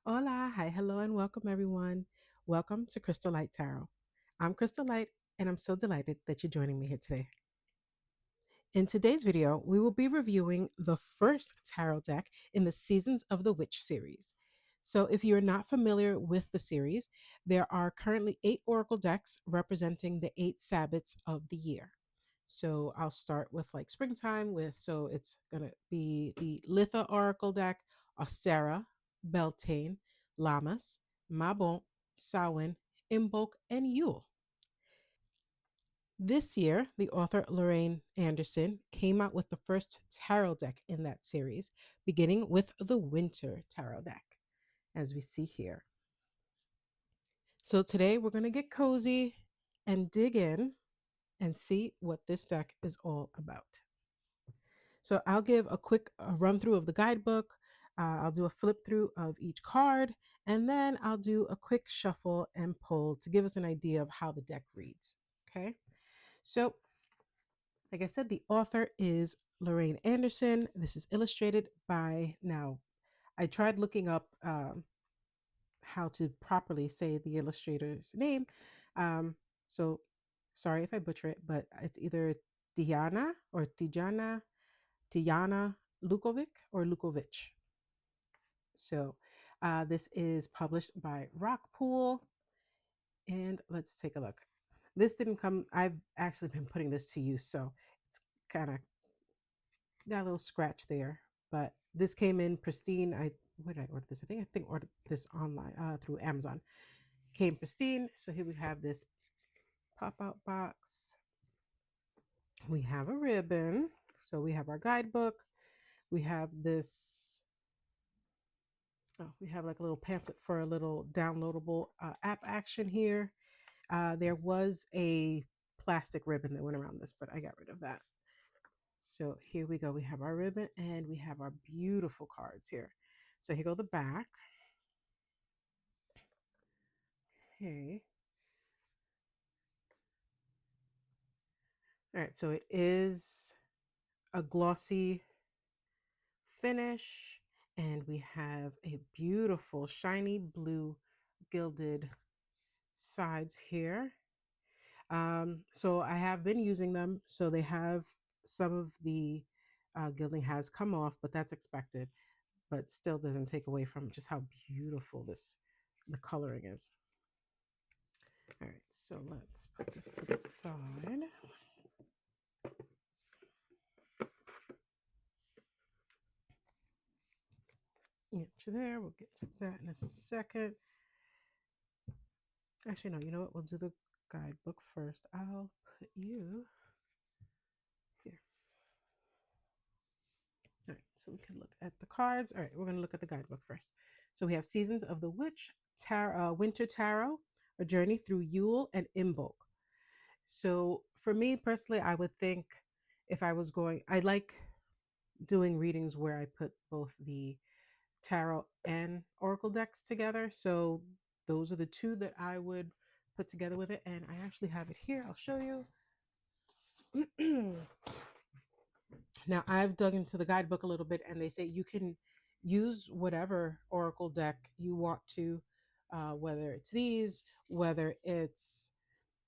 Hola, hi, hello, and welcome everyone. Welcome to Krystal Light Tarot. I'm Krystal Light, and I'm so delighted that you're joining me here today. In today's video, we will be reviewing the first tarot deck in the Seasons of the Witch series. So, if you're not familiar with the series, there are currently 8 oracle decks representing the 8 Sabbats of the year. So, I'll start with like springtime so it's going to be the Litha Oracle deck, Ostara, Beltane, Lammas, Mabon, Samhain, Imbolc, and Yule. This year, the author Lorriane Anderson came out with the first tarot deck in that series, beginning with the Winter Tarot deck, as we see here. So today we're going to get cozy and dig in and see what this deck is all about. So I'll give a quick run through of the guidebook. I'll do a flip through of each card, and then I'll do a quick shuffle and pull to give us an idea of how the deck reads. Okay. So like I said, the author is Lorriane Anderson. This is illustrated by, now, I tried looking up how to properly say the illustrator's name. So sorry if I butcher it, but it's either Diana or Tijana Lukovic or Lukovic. So this is published by Rockpool. And let's take a look. This didn't come, I've actually been putting this to use, so it's kind of got a little scratch there, but this came in pristine. Where did I order this? I think ordered this online through Amazon. Came pristine. So here we have this pop-out box. We have a ribbon. So we have our guidebook. We have this. Oh, we have like a little pamphlet for a little downloadable app action here. There was a plastic ribbon that went around this, but I got rid of that. So here we go. We have our ribbon and we have our beautiful cards here. So here go the back. Okay. All right. So it is a glossy finish, and we have a beautiful shiny blue gilded sides here. So I have been using them. So they have some of the gilding has come off, but that's expected. But still doesn't take away from just how beautiful the coloring is. All right, so let's put this to the side. Get you there. We'll get to that in a second. Actually, no, you know what? We'll do the guidebook first. I'll put you here. All right, so we can look at the cards. All right, we're going to look at the guidebook first. So we have Seasons of the Witch, Winter Tarot, A Journey Through Yule and Imbolc. So for me personally, I would think if I was going, I like doing readings where I put both the tarot and oracle decks together. So those are the two that I would put together with it. And I actually have it here. I'll show you. Now, I've dug into the guidebook a little bit, and they say you can use whatever oracle deck you want to, whether it's these, whether it's,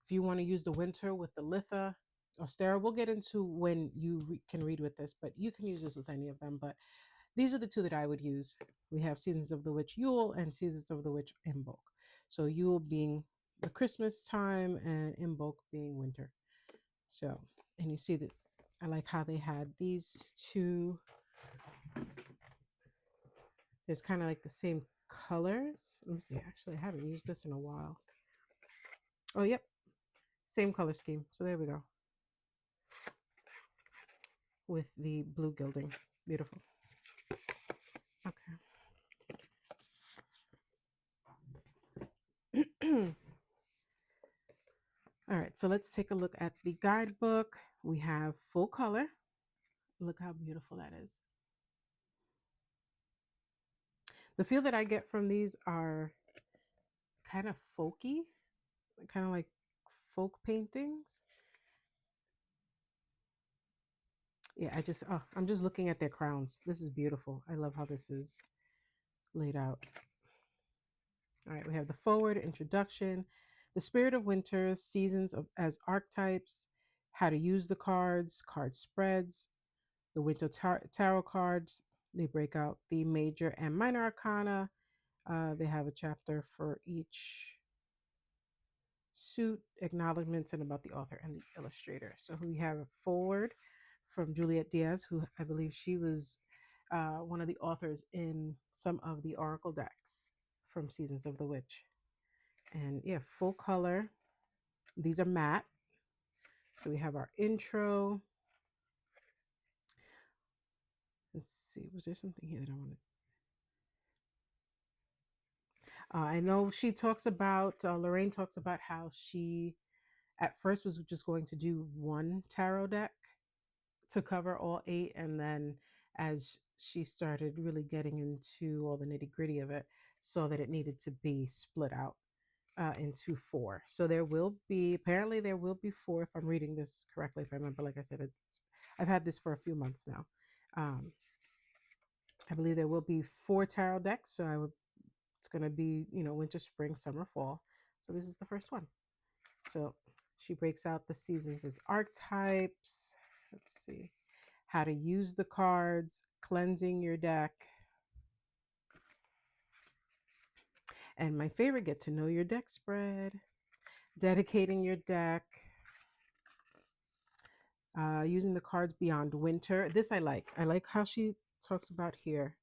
if you want to use the winter with the Litha or Stara. We'll get into when you can read with this, but you can use this with any of them. But these are the two that I would use. We have Seasons of the Witch Yule and Seasons of the Witch Imbolc. So Yule being the Christmas time and Imbolc being winter. So, and you see that I like how they had these two. There's kind of like the same colors. Let me see. Actually, I haven't used this in a while. Oh, yep. Same color scheme. So there we go. With the blue gilding. Beautiful. Okay. All right, so let's take a look at the guidebook. We have full color. Look how beautiful that is. The feel that I get from these are kind of folky, kind of like folk paintings. Yeah, I'm just looking at their crowns. This is beautiful. I love how this is laid out. All right, we have the forward, introduction, the spirit of winter, seasons as archetypes, how to use the cards, card spreads, the winter tarot cards. They break out the major and minor arcana. They have a chapter for each suit, acknowledgments, and about the author and the illustrator. So we have a forward from Juliet Diaz, who I believe she was one of the authors in some of the Oracle decks from Seasons of the Witch. And yeah, full color. These are matte. So we have our intro. Let's see, was there something here that I wanted? I know she talks about, Lorraine talks about how she at first was just going to do one tarot deck to cover all 8. And then as she started really getting into all the nitty gritty of it, saw that it needed to be split out into 4. So there will be, apparently there will be 4, if I'm reading this correctly, if I remember. Like I said, I've had this for a few months now. I believe there will be 4 tarot decks. So it's going to be, winter, spring, summer, fall. So this is the first one. So she breaks out the seasons as archetypes. Let's see. How to use the cards, cleansing your deck. And my favorite, get to know your deck spread, dedicating your deck, using the cards beyond winter. This I like. I like how she talks about here.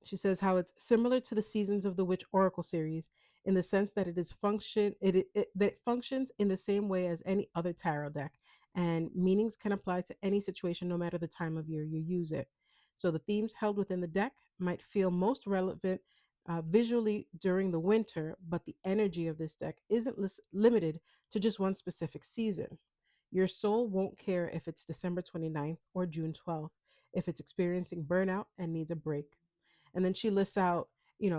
She says how it's similar to the Seasons of the Witch Oracle series in the sense that that it functions in the same way as any other tarot deck, and meanings can apply to any situation no matter the time of year you use it. So the themes held within the deck might feel most relevant visually during the winter, but the energy of this deck isn't limited to just one specific season. Your soul won't care if it's December 29th or June 12th if it's experiencing burnout and needs a break. And then she lists out,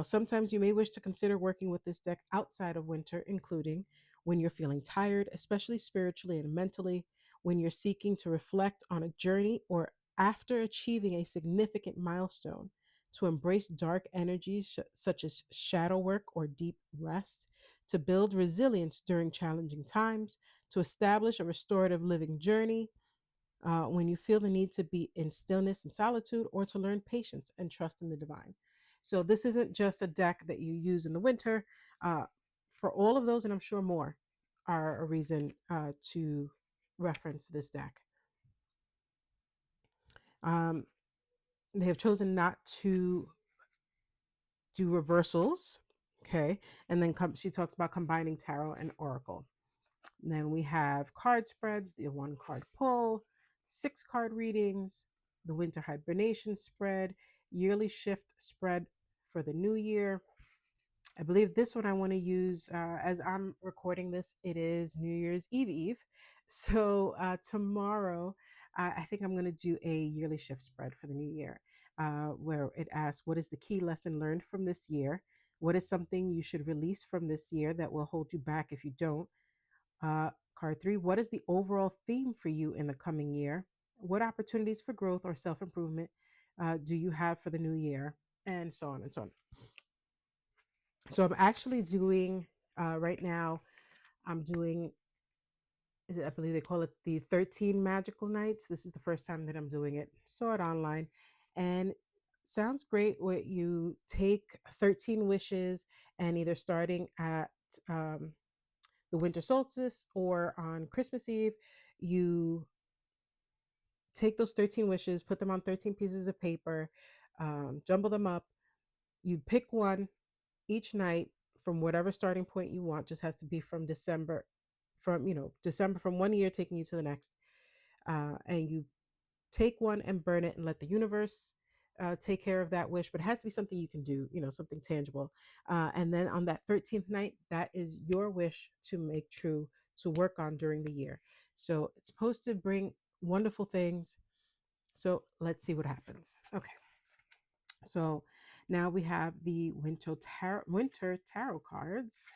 sometimes you may wish to consider working with this deck outside of winter, including when you're feeling tired, especially spiritually and mentally, when you're seeking to reflect on a journey, or after achieving a significant milestone, to embrace dark energies such as shadow work or deep rest, to build resilience during challenging times, to establish a restorative living journey, when you feel the need to be in stillness and solitude, or to learn patience and trust in the divine. So this isn't just a deck that you use in the winter. For all of those, and I'm sure more, are a reason to reference this deck. They have chosen not to do reversals. Okay. And then she talks about combining tarot and oracle. And then we have card spreads, the 1 card pull, 6 card readings, the winter hibernation spread, yearly shift spread for the new year. I believe this one I want to use as I'm recording this. It is New Year's Eve. So tomorrow, I think I'm going to do a yearly shift spread for the new year, where it asks, what is the key lesson learned from this year? What is something you should release from this year that will hold you back if you don't? Card 3, what is the overall theme for you in the coming year? What opportunities for growth or self-improvement do you have for the new year? And so on and so on. So I'm actually doing, right now, I'm doing, I believe they call it the 13 Magical Nights. This is the first time that I'm doing it. Saw it online and sounds great. Where you take 13 wishes, and either starting at the winter solstice or on Christmas Eve, you take those 13 wishes, put them on 13 pieces of paper, jumble them up. You pick one each night from whatever starting point you want. Just has to be from December, December from one year taking you to the next. And you take one and burn it and let the universe take care of that wish. But it has to be something you can do, something tangible. And then on that 13th night, that is your wish to make true, to work on during the year. So it's supposed to bring wonderful things. So let's see what happens. Okay. So now we have the winter tarot cards.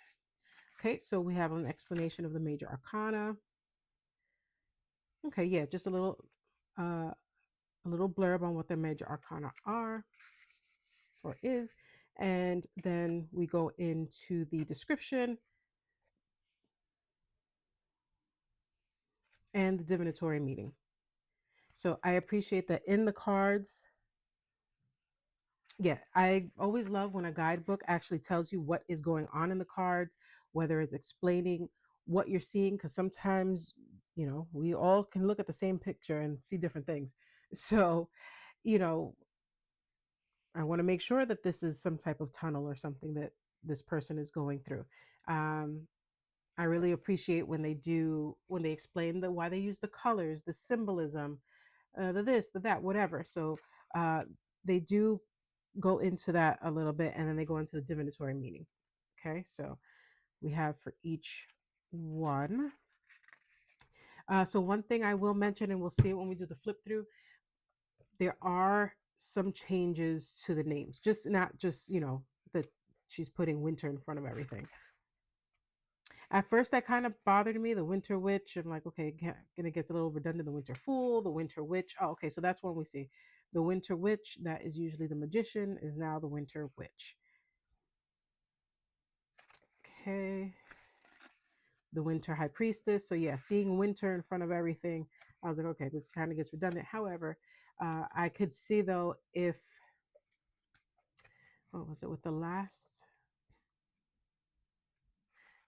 Okay, so we have an explanation of the major arcana. Okay, yeah, just a little blurb on what the major arcana are or is. And then we go into the description and the divinatory meaning. So I appreciate that in the cards. Yeah, I always love when a guidebook actually tells you what is going on in the cards, whether it's explaining what you're seeing, because sometimes, we all can look at the same picture and see different things. So, you know, I want to make sure that this is some type of tunnel or something that this person is going through. Um, I really appreciate when they explain why they use the colors, the symbolism, the this, the that, whatever. So uh, they do go into that a little bit, and then they go into the divinatory meaning. Okay, so we have for each one. So one thing I will mention, and we'll see it when we do the flip through, there are some changes to the names, just not just that she's putting winter in front of everything. At first, that kind of bothered me. The Winter Witch. I'm like, okay, gonna get a little redundant. The Winter Fool, the Winter Witch. Oh, okay, so that's when we see the Winter Witch. That is usually the magician. Is now the Winter Witch. Okay, the Winter High Priestess. So yeah, seeing winter in front of everything, I was like, okay, this kind of gets redundant. However, I could see though if what was it with the last?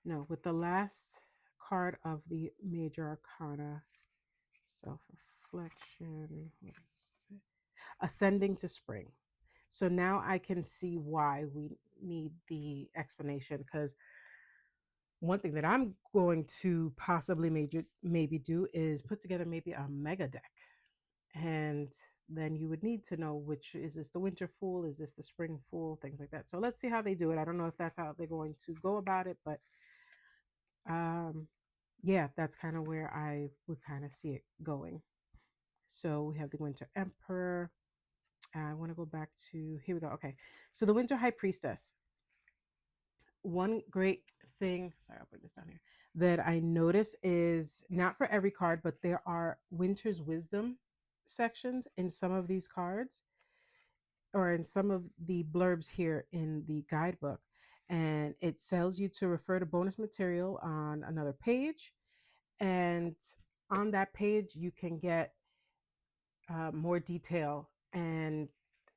No, with the last card of the Major Arcana, self reflection. What is it? Ascending to spring. So now I can see why we need the explanation, because one thing that I'm going to possibly maybe do is put together maybe a mega deck. And then you would need to know which is this the winter fool, is this the spring fool, things like that. So let's see how they do it. I don't know if that's how they're going to go about it, but yeah, that's kind of where I would kind of see it going. So we have the Winter Emperor. I want to go back to here we go. Okay, so the Winter High Priestess. One great thing, sorry, I'll put this down here, that I notice is not for every card, but there are Winter's Wisdom sections in some of these cards, or in some of the blurbs here in the guidebook. And it tells you to refer to bonus material on another page. And on that page, you can get more detail and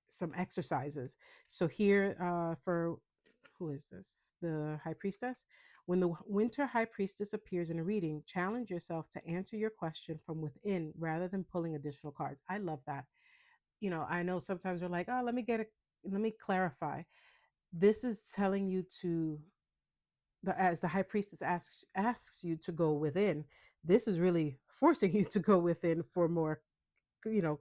some exercises. So here for who is this? The High Priestess. When the Winter High Priestess appears in a reading, challenge yourself to answer your question from within rather than pulling additional cards. I love that. I know sometimes we're like, oh, let me clarify. This is telling you to as the High Priestess asks you to go within. This is really forcing you to go within for more, you know,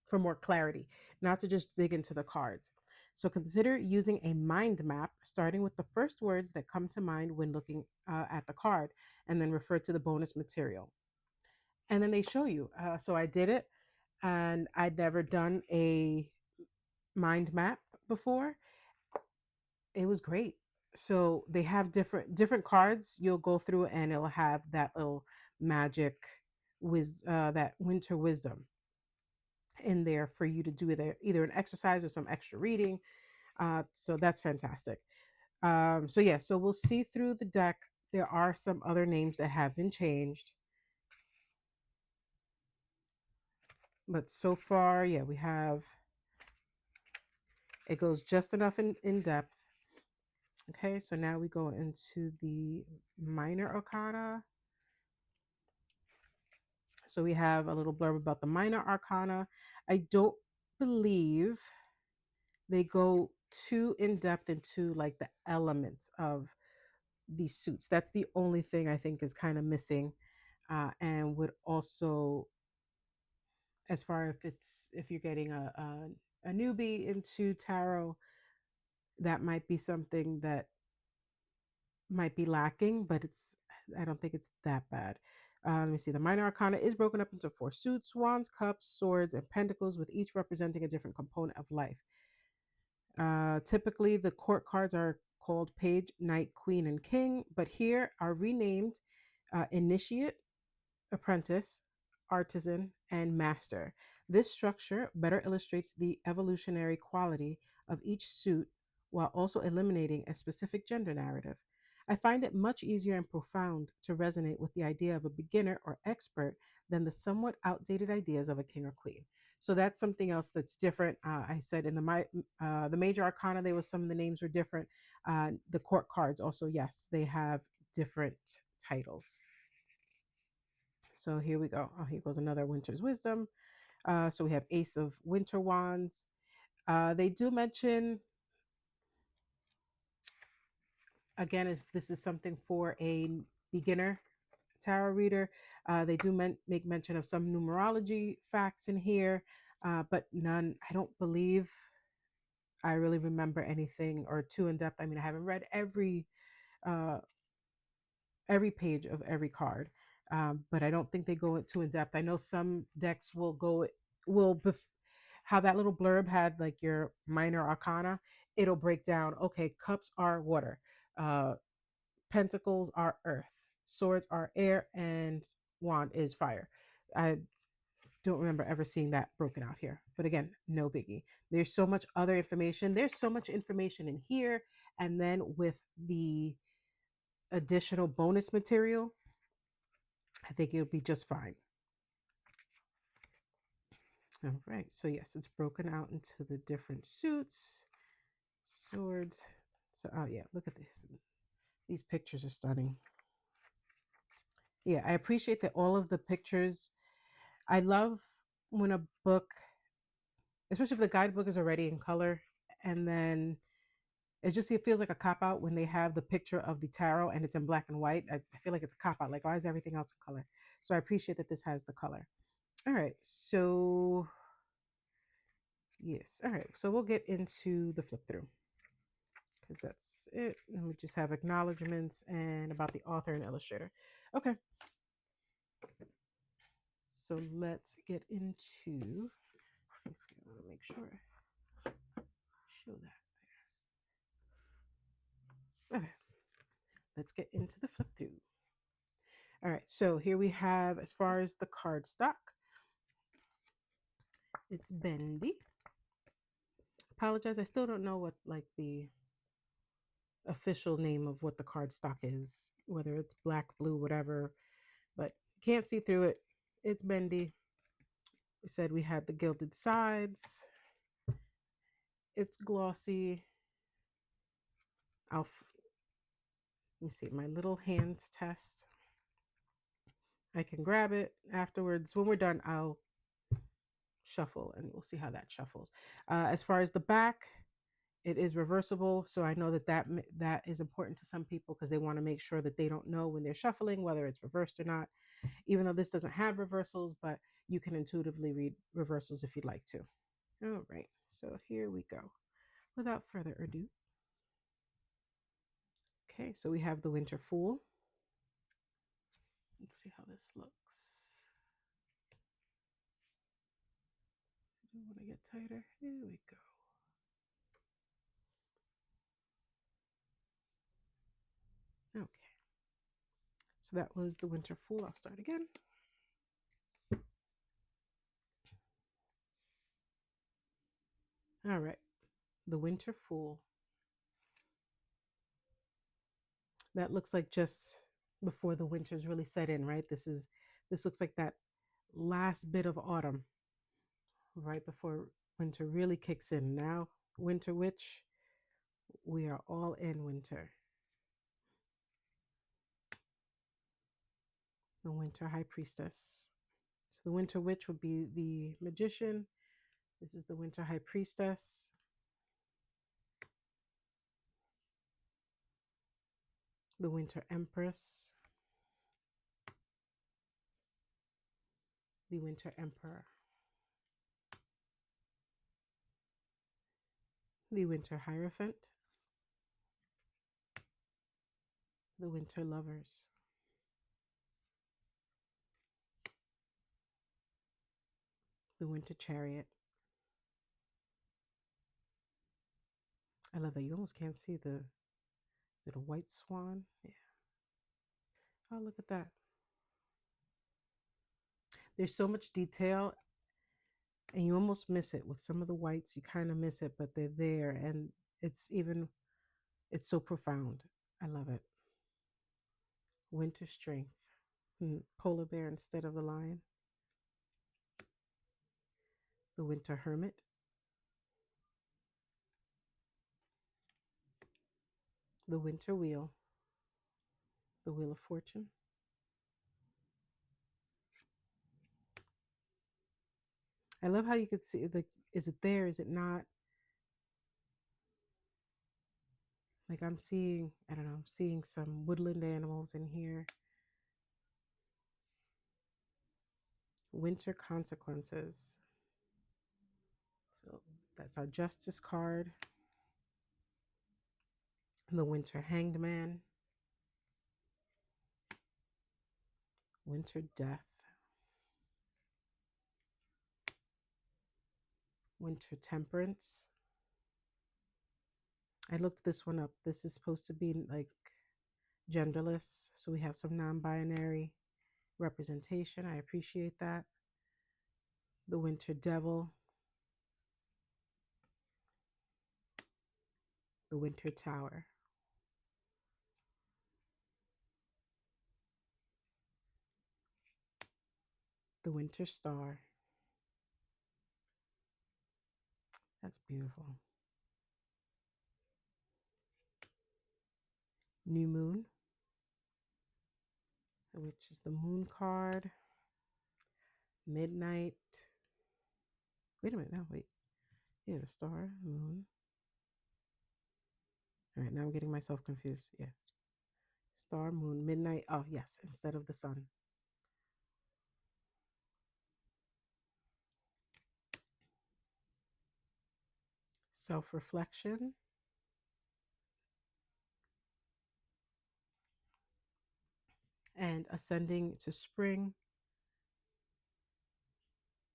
for more clarity, not to just dig into the cards. So consider using a mind map, starting with the first words that come to mind when looking at the card, and then refer to the bonus material. And then they show you. So I did it, and I'd never done a mind map before. It was great. So they have different cards. You'll go through, and it'll have that little magic that winter wisdom in there for you to do either an exercise or some extra reading. So that's fantastic. So yeah, so we'll see through the deck. There are some other names that have been changed, but so far, yeah, we have it goes just enough in depth. Okay, so now we go into the minor arcana. So we have a little blurb about the minor arcana. I don't believe they go too in depth into like the elements of these suits. That's the only thing I think is kind of missing, and would also, as far if you're getting a newbie into tarot, that might be something that might be lacking, but I don't think it's that bad. Let me see. The minor arcana is broken up into 4 suits: wands, cups, swords, and pentacles, with each representing a different component of life. Typically, the court cards are called page, knight, queen, and king, but here are renamed initiate, apprentice, artisan, and master. This structure better illustrates the evolutionary quality of each suit while also eliminating a specific gender narrative. I find it much easier and profound to resonate with the idea of a beginner or expert than the somewhat outdated ideas of a king or queen. So that's something else that's different. I said in the major arcana, there was some of the names were different. The court cards also, yes, they have different titles. So here we go. Oh, here goes another Winter's Wisdom. So we have Ace of Winter Wands. They do mention, again, if this is something for a beginner tarot reader, they do make mention of some numerology facts in here, but none, I don't believe I really remember anything or too in depth. I mean, I haven't read uh, every page of every card, but I don't think they go too in depth. I know some decks will how that little blurb had like your minor arcana. It'll break down. Okay, cups are water, uh, pentacles are earth, swords are air, and wand is fire. I don't remember ever seeing that broken out here, but again, no biggie. There's so much other information. There's so much information in here, and then with the additional bonus material, I think it'll be just fine. All right, so yes, it's broken out into the different suits, swords. So, oh yeah, look at this. These pictures are stunning. Yeah, I appreciate that all of the pictures. I love when a book, especially if the guidebook is already in color, and then it feels like a cop out when they have the picture of the tarot and it's in black and white. I feel like it's a cop out. Like, why is everything else in color? So I appreciate that this has the color. All right, so yes, all right. So we'll get into the flip through because that's it. And we just have acknowledgments and about the author and illustrator. Okay. So let's get into. Let's see. I want to make sure I show that. Okay. Let's get into the flip through. All right. So here we have, as far as the card stock, it's bendy. Apologize. I still don't know what like the official name of what the card stock is, whether it's black, blue, whatever, but can't see through it. It's bendy. We said we had the gilded sides. It's glossy. Let me see my little hands test. I can grab it afterwards. When we're done, I'll shuffle and we'll see how that shuffles. As far as the back, it is reversible, so I know that is important to some people because they want to make sure that they don't know when they're shuffling whether it's reversed or not. Even though this doesn't have reversals, but you can intuitively read reversals if you'd like to. All right, so here we go. Without further ado. Okay, so we have the Winter Fool. Let's see how this looks. Do you want to get tighter? Here we go. Okay. So that was the Winter Fool. I'll start again. All right. The Winter Fool. That looks like just before the winter's really set in, right? This looks like that last bit of autumn, right before winter really kicks in. Now, Winter Witch, we are all in winter. The Winter High Priestess. So the Winter Witch would be the magician. This is the Winter High Priestess. The Winter Empress. The Winter Emperor. The Winter Hierophant. The Winter Lovers. The Winter Chariot. I love that you almost can't see is it a white swan? Yeah. Oh, look at that. There's so much detail and you almost miss it with some of the whites. You kind of miss it, but they're there. And it's so profound. I love it. Winter strength. Polar bear instead of a lion. The winter hermit. The winter wheel. The wheel of fortune. I love how you could see, like, is it there? Is it not? Like I'm seeing, I don't know, I'm seeing some woodland animals in here. Winter consequences. So that's our justice card. The winter hanged man. Winter death. Winter temperance. I looked this one up. This is supposed to be like genderless. So we have some non-binary representation. I appreciate that. The winter devil. The winter tower. The winter star. That's beautiful. New moon, which is the moon card. Midnight. Wait a minute. No, wait. Yeah, the star, moon. All right, now I'm getting myself confused. Yeah. Star, moon, midnight. Oh, yes, instead of the sun. Self-reflection. And ascending to spring,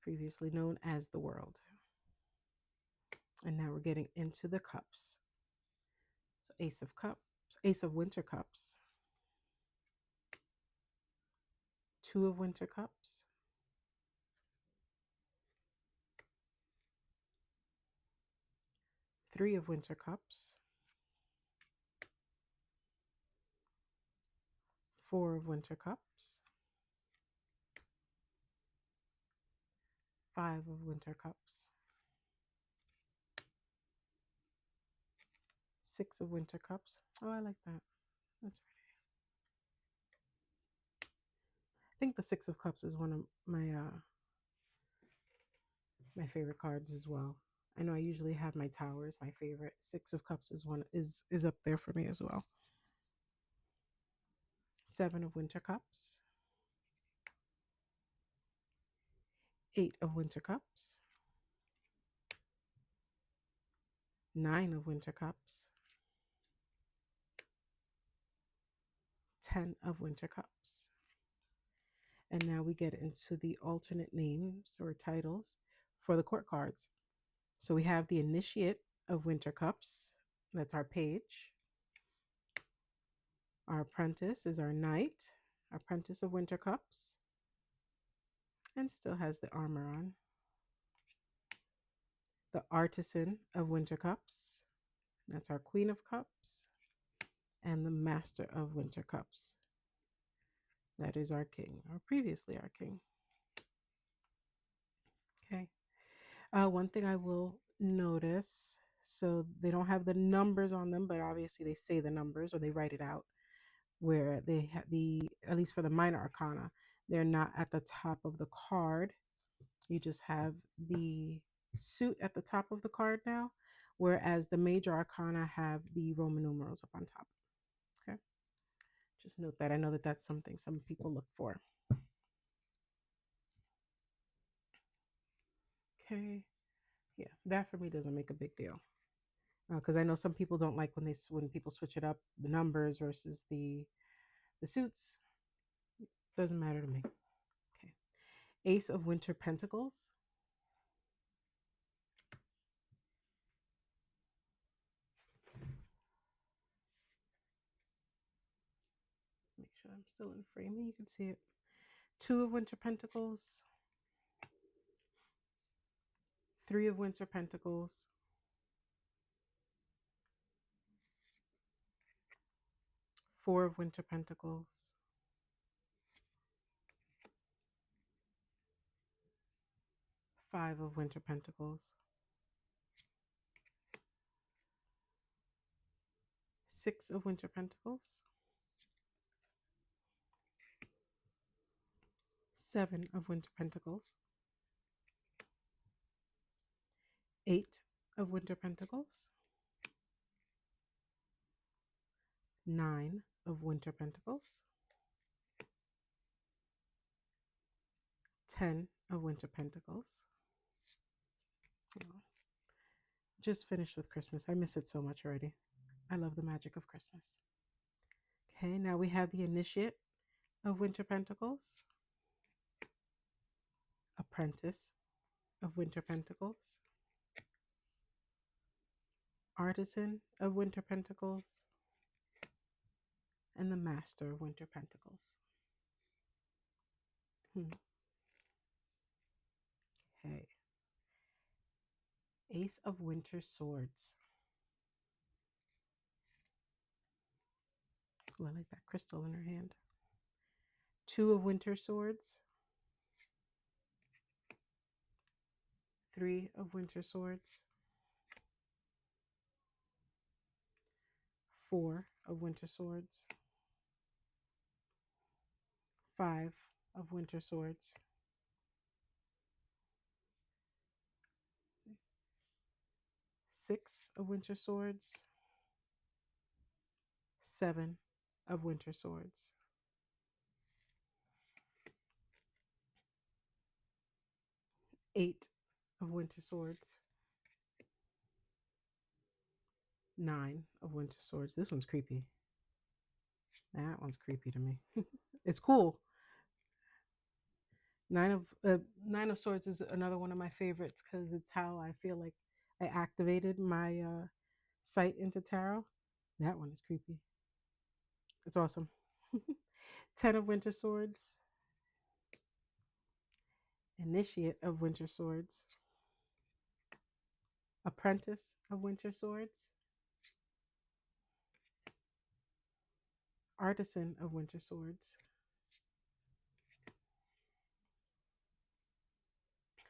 previously known as the world. And now we're getting into the cups. So Ace of Cups, Ace of Winter Cups, Two of Winter Cups, Three of Winter Cups, Four of Winter Cups, Five of Winter Cups, Six of Winter Cups. Oh, I like that. That's pretty. I think the Six of Cups is one of my favorite cards as well. I know I usually have my towers, my favorite. Six of Cups is one is up there for me as well. Seven of Winter Cups, Eight of Winter Cups, Nine of Winter Cups, 10 of Winter Cups. And now we get into the alternate names or titles for the court cards. So we have the Initiate of Winter Cups. That's our page. Our apprentice is our knight, apprentice of Winter Cups, and still has the armor on. The artisan of Winter Cups. That's our Queen of Cups. And the Master of Winter Cups. That is our king, or previously our king. Okay. One thing I will notice, so they don't have the numbers on them, but obviously they say the numbers or they write it out, where they have at least for the minor arcana, they're not at the top of the card. You just have the suit at the top of the card now, whereas the major arcana have the Roman numerals up on top. Okay. Just note that. I know that that's something some people look for. Okay. Yeah, that for me doesn't make a big deal. Because I know some people don't like when people switch it up, the numbers versus the suits. Doesn't matter to me. Okay. Ace of Winter Pentacles. Make sure I'm still in framing. You can see it. Two of Winter Pentacles. Three of Winter Pentacles. Four of Winter Pentacles, Five of Winter Pentacles, Six of Winter Pentacles, Seven of Winter Pentacles, Eight of Winter Pentacles, Nine of Winter Pentacles, 10 of Winter Pentacles. Oh, just finished with Christmas. I miss it so much already. I love the magic of Christmas. Okay, now we have the Initiate of Winter Pentacles, Apprentice of Winter Pentacles, Artisan of Winter Pentacles, and the Master of Winter Pentacles. Okay. Ace of Winter Swords. Ooh, I like that crystal in her hand. Two of Winter Swords. Three of Winter Swords. Four of Winter Swords. Five of Winter Swords. Six of Winter Swords. Seven of Winter Swords. Eight of Winter Swords. Nine of Winter Swords. This one's creepy. That one's creepy to me. It's cool. Nine of Swords is another one of my favorites because it's how I feel like I activated my sight into tarot. That one is creepy. It's awesome. 10 of Winter Swords. Initiate of Winter Swords. Apprentice of Winter Swords. Artisan of Winter Swords.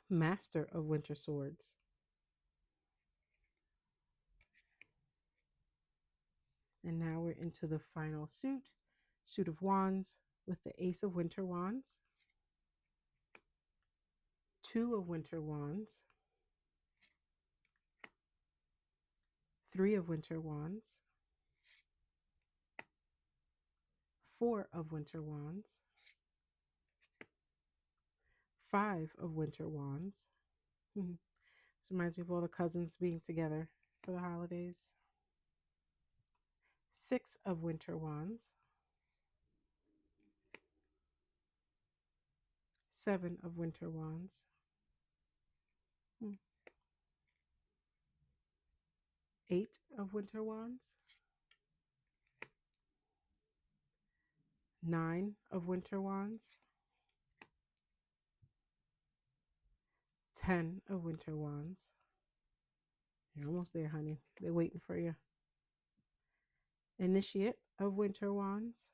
Master of Winter Swords. And now we're into the final suit of Wands with the Ace of Winter Wands. Two of Winter Wands. Three of Winter Wands. Four of Winter Wands. Five of Winter Wands. This reminds me of all the cousins being together for the holidays. Six of Winter Wands. Seven of Winter Wands. Eight of Winter Wands. Nine of Winter Wands. 10 of Winter Wands. You're almost there, honey. They're waiting for you. Initiate of Winter Wands.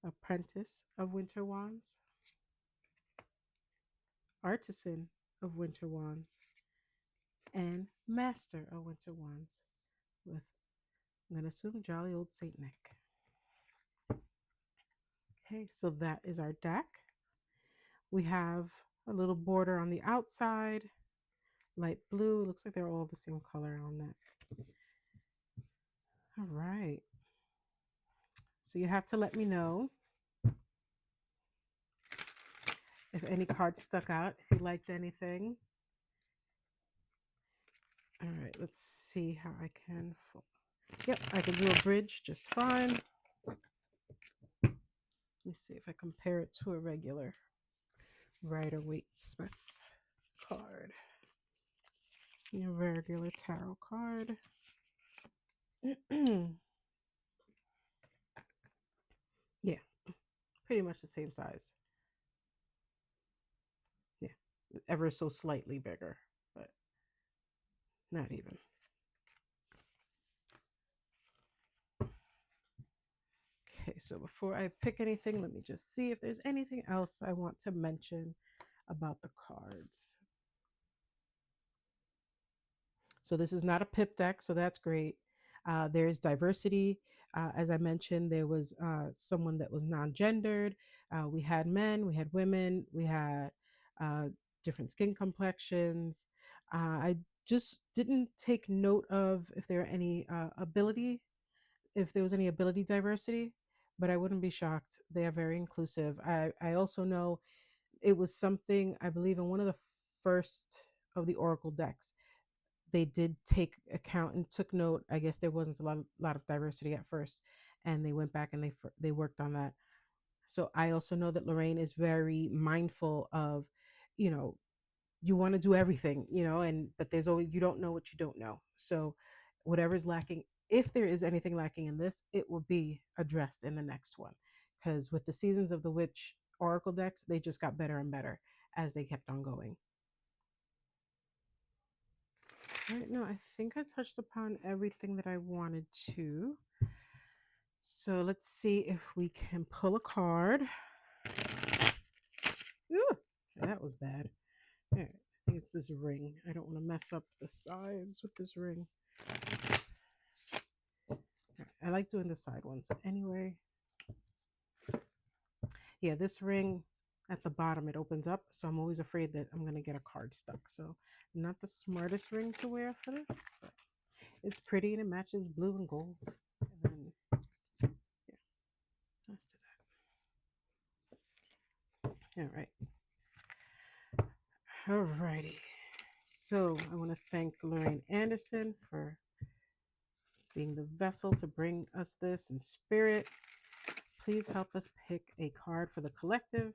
Apprentice of Winter Wands. Artisan of Winter Wands. And Master of Winter Wands with, I'm going to assume, jolly old Saint Nick. Okay, so that is our deck. We have a little border on the outside, light blue. Looks like they're all the same color on that. All right. So you have to let me know if any cards stuck out, if you liked anything. All right, let's see how I can. Yep, I can do a bridge just fine. Let me see if I compare it to a regular Rider-Waite-Smith card. Your regular tarot card. Yeah, pretty much the same size. Yeah, ever so slightly bigger, but not even. Okay, so before I pick anything, let me just see if there's anything else I want to mention about the cards. So this is not a pip deck, so that's great. There's diversity. As I mentioned, there was someone that was non-gendered. We had men, we had women, we had uh, different skin complexions. I just didn't take note of if there are any ability, if there was any ability diversity, but I wouldn't be shocked. They are very inclusive. I also know it was something I believe in one of the first of the Oracle decks they did take account and took note. I guess there wasn't a lot of diversity at first, and they went back and they worked on that. So I also know that Lorraine is very mindful of, you know, you want to do everything, and but there's always you don't know what you don't know. So whatever's lacking, if there is anything lacking in this, it will be addressed in the next one. Because with the Seasons of the Witch Oracle decks, they just got better and better as they kept on going. All right, no, I think I touched upon everything that I wanted to. So let's see if we can pull a card. Ooh, that was bad. All right, I think it's this ring. I don't want to mess up the sides with this ring. Right, I like doing the side ones. Anyway, yeah, this ring at the bottom, it opens up. So I'm always afraid that I'm going to get a card stuck. So not the smartest ring to wear for this. But it's pretty and it matches blue and gold. And then, yeah, let's do that. All right. Alrighty. So I want to thank Lorriane Anderson for being the vessel to bring us this in spirit. Please help us pick a card for the collective,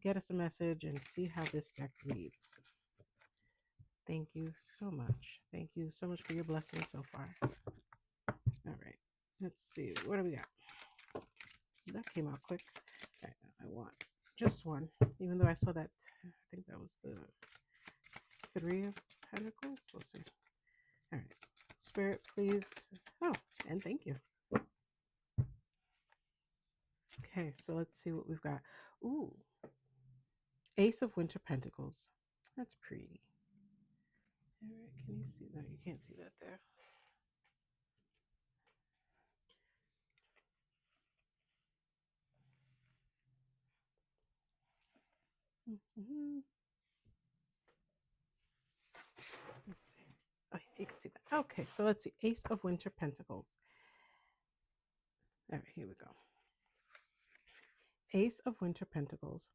get us a message, and see how this deck reads. Thank you so much. Thank you so much for your blessings so far. All right. Let's see. What do we got? That came out quick. All right, I want just one, even though I saw that. I think that was the Three of Pentacles. We'll see. All right. Spirit, please. Oh, and thank you. Okay, so let's see what we've got. Ooh, Ace of Winter Pentacles. That's pretty. All right, can you see that? You can't see that there. Mm-hmm. Let's see. Oh, you can see that. Okay, so let's see. Ace of Winter Pentacles. All right, here we go. Ace of Winter Pentacles.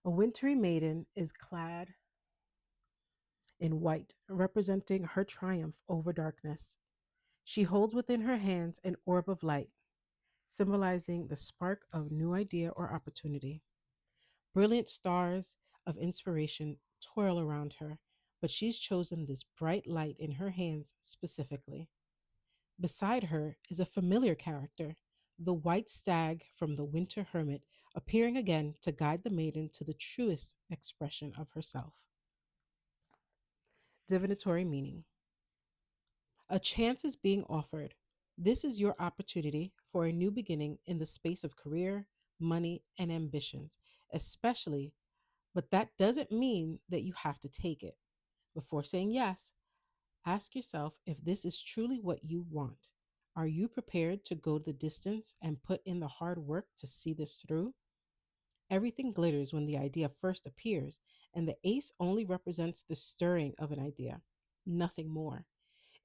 A wintry maiden is clad in white, representing her triumph over darkness. She holds within her hands an orb of light, symbolizing the spark of new idea or opportunity. Brilliant stars of inspiration twirl around her, but she's chosen this bright light in her hands specifically. Beside her is a familiar character, the white stag from the Winter Hermit, appearing again to guide the maiden to the truest expression of herself. Divinatory meaning. A chance is being offered. This is your opportunity for a new beginning in the space of career, money, and ambitions, especially, but that doesn't mean that you have to take it. Before saying yes, ask yourself if this is truly what you want. Are you prepared to go the distance and put in the hard work to see this through? Everything glitters when the idea first appears, and the ace only represents the stirring of an idea, nothing more.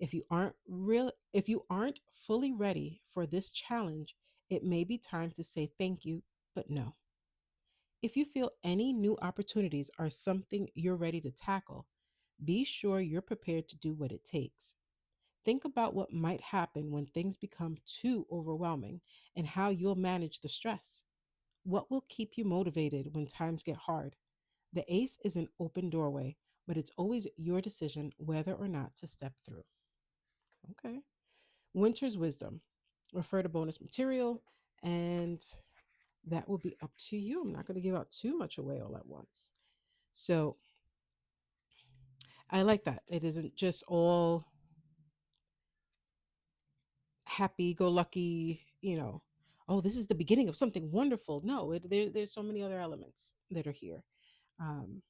If you aren't fully ready for this challenge, it may be time to say thank you, but no. If you feel any new opportunities are something you're ready to tackle, be sure you're prepared to do what it takes. Think about what might happen when things become too overwhelming and how you'll manage the stress. What will keep you motivated when times get hard? The ace is an open doorway, but it's always your decision whether or not to step through. Okay. Winter's Wisdom. Refer to bonus material, and that will be up to you. I'm not going to give out too much away all at once. So I like that. It isn't just all happy go lucky, oh, this is the beginning of something wonderful. No, there's so many other elements that are here. Um,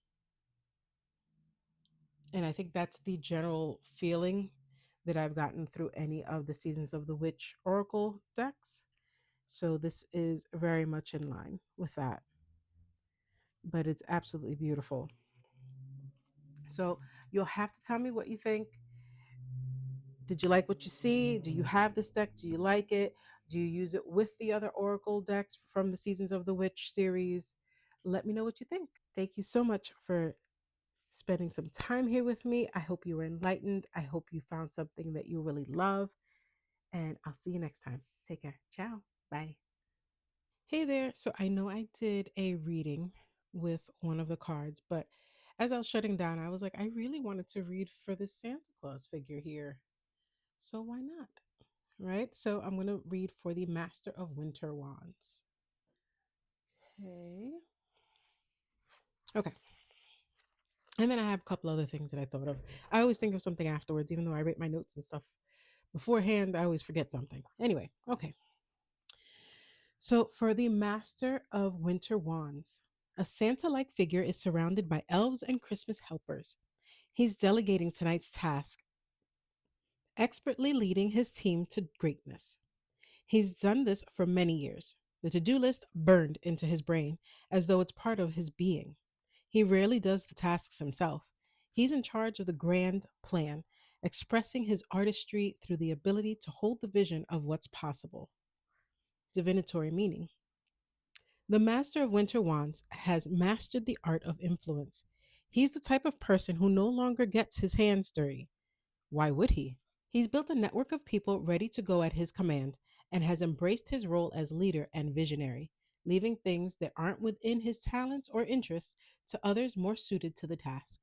and I think that's the general feeling that I've gotten through any of the Seasons of the Witch Oracle decks. So this is very much in line with that. But it's absolutely beautiful. So you'll have to tell me what you think. Did you like what you see? Do you have this deck? Do you like it? Do you use it with the other Oracle decks from the Seasons of the Witch series? Let me know what you think. Thank you so much for spending some time here with me. I hope you were enlightened. I hope you found something that you really love. And I'll see you next time. Take care. Ciao. Bye. Hey there. So I know I did a reading with one of the cards, but as I was shutting down, I was like, I really wanted to read for the Santa Claus figure here. So why not? Right? So I'm going to read for the Master of Winter Wands. Okay. Okay. And then I have a couple other things that I thought of. I always think of something afterwards, even though I write my notes and stuff beforehand, I always forget something. Anyway, okay. So for the Master of Winter Wands, a Santa like figure is surrounded by elves and Christmas helpers. He's delegating tonight's task, expertly leading his team to greatness. He's done this for many years. The to do list burned into his brain as though it's part of his being. He rarely does the tasks himself. He's in charge of the grand plan, expressing his artistry through the ability to hold the vision of what's possible. Divinatory meaning. The Master of Winter Wands has mastered the art of influence. He's the type of person who no longer gets his hands dirty. Why would he? He's built a network of people ready to go at his command and has embraced his role as leader and visionary, leaving things that aren't within his talents or interests to others more suited to the task.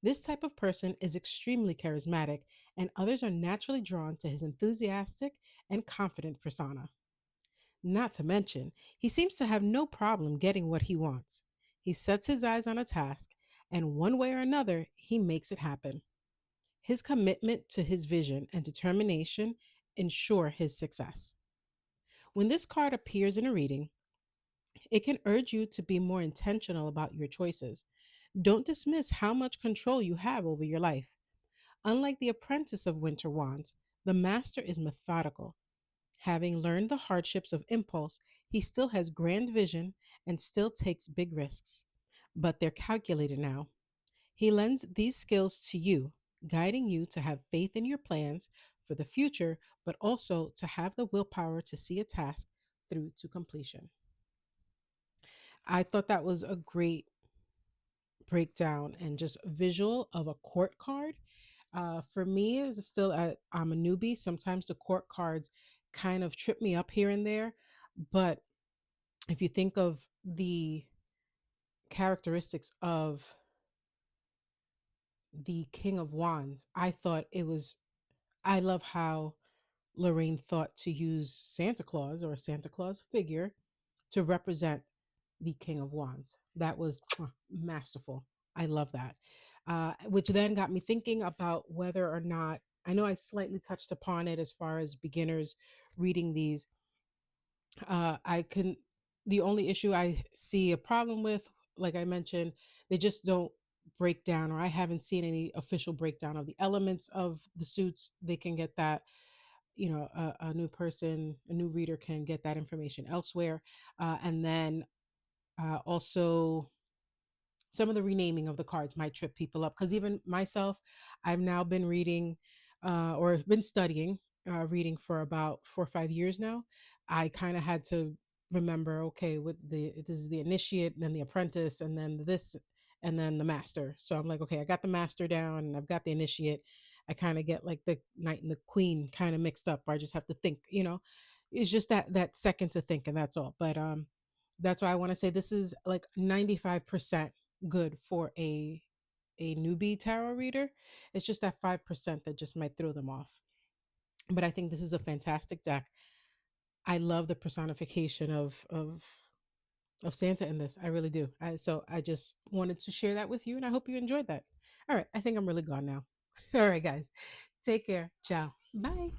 This type of person is extremely charismatic, and others are naturally drawn to his enthusiastic and confident persona. Not to mention, he seems to have no problem getting what he wants. He sets his eyes on a task, and one way or another, he makes it happen. His commitment to his vision and determination ensure his success. When this card appears in a reading, it can urge you to be more intentional about your choices. Don't dismiss how much control you have over your life. Unlike the apprentice of Winter Wands, the master is methodical. Having learned the hardships of impulse, he still has grand vision and still takes big risks. But they're calculated now. He lends these skills to you, guiding you to have faith in your plans for the future, but also to have the willpower to see a task through to completion. I thought that was a great breakdown and just visual of a court card. For me, as still I'm a newbie, sometimes the court cards kind of trip me up here and there. But if you think of the characteristics of the King of Wands, I thought it was, I love how Lorraine thought to use Santa Claus or a Santa Claus figure to represent the King of Wands. That was masterful. I love that. Which then got me thinking about whether or not, I know I slightly touched upon it as far as beginners reading these. I can, the only issue I see a problem with, like I mentioned, they just don't break down, or I haven't seen any official breakdown of the elements of the suits. They can get that, a new person, a new reader can get that information elsewhere. And then also, some of the renaming of the cards might trip people up, because even myself, I've now been reading or been studying reading for about 4 or 5 years now. I kind of had to remember, okay, what the this is the initiate, then the apprentice, and then this, and then the master. So I'm like, okay, I got the master down and I've got the initiate. I kind of get like the knight and the queen kind of mixed up, or I just have to think, it's just that second to think, and that's all. But that's why I want to say this is like 95% good for a newbie tarot reader. It's just that 5% that just might throw them off. But I think this is a fantastic deck. I love the personification of Santa in this. I really do. So I just wanted to share that with you, and I hope you enjoyed that. All right, I think I'm really gone now. All right, guys, take care. Ciao. Bye.